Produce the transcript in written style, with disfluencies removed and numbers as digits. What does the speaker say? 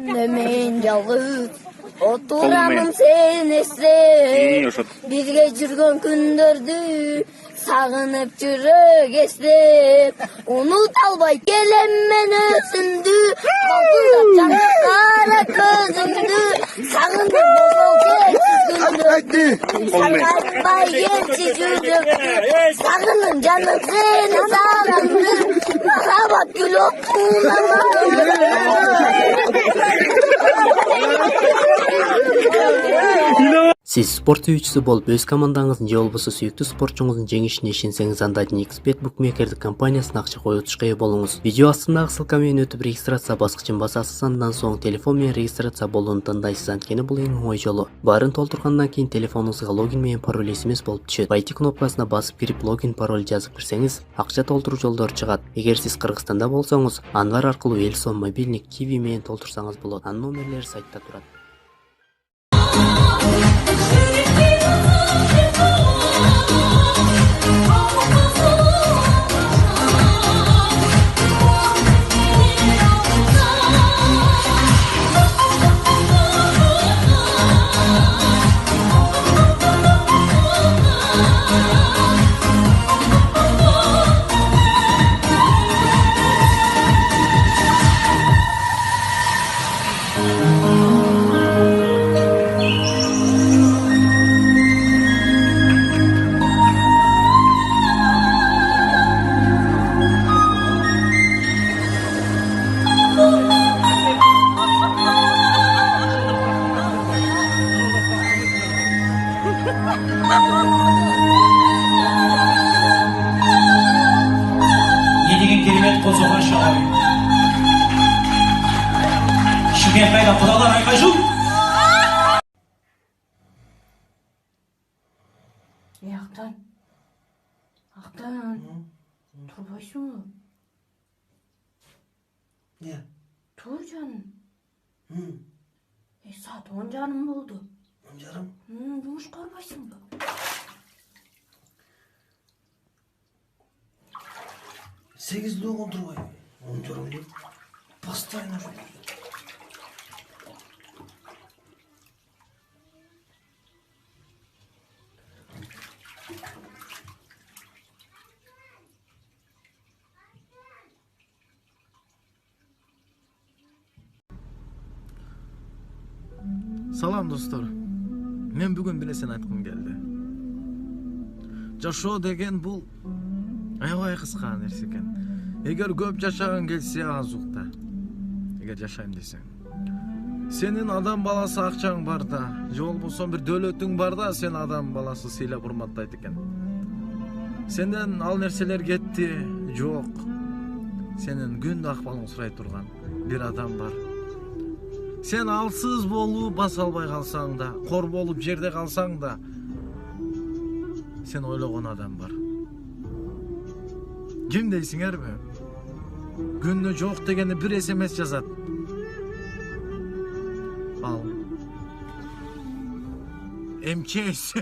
Мен жалгыз отурамын сен эстеп, бирге жүргөн күндөрдү сагынып жүрөк эстеп, унута албай келем мен өзүмдү, балкылдап жаңы кара көзүмдү, сагынып болсол күндөрдү, саргайбай келчи жүрөктү, сагынып жаным сени сагынды, махабат гүл Siz sport sүйүүчүсү болуп, өз командаңыздын же болбосо сүйүктүү спортчуңуздун жеңишине ишенсеңиз, анда XBet букмекердик компаниясына акча коюутушка ээ болуңуз. Видео астындагы ссылка менен өтүп регистрация баскычын басасыз, андан соң телефон менен регистрация болууну тандайсыз. Анткени бул эң оңой жолу. Баарын толтургандан кийин телефонуңузга логин менен пароль SMS болуп түшөт. Войти кнопкасына басып кирип логин пароль жазып кирсеңиз, акча толтуруу жолдору чыгат. Эгер сиз Кыргызстанда болсоңуз, Анвар аркылуу Элсон мобильник Kiwi менен толтурсаңыз болот. Анын номерлери сайтта турат. Не деген керемет қозоған шағай. Шымкент қайда, құдалар айқай шу! Ақтан, тұрбайсың. Не? Тұр жаным. Saat 10 жарым болды. 10 жарым? Жұмышқа барбайсың ба? Сегізде оған тұрбай. 10 жарым değil. Постоянно жүрді. Салам достор. Мен бүгін бір нәрсени айткым келди. Жашоо деген бул аябай кыска нерсе экен. Эгер көп жашагың келсе аз укта. Эгер жашайм десең. Сенин адам баласы акчаң барда, же болбосо бир дөөлөтүң барда, сен адам баласы сыйлап урматтайт экен. Сенден ал нерселер кетти, жок. Сенин күндө акыбалыңды сурай турган бир адам бар. Sen alsız болуп бас албай калсаң да, кор болуп жерде калсаң да, сен ойлогон адам бар. Ким дейсиңерби? Күнү жок дегенде бир SMS жазат. Ал МЧС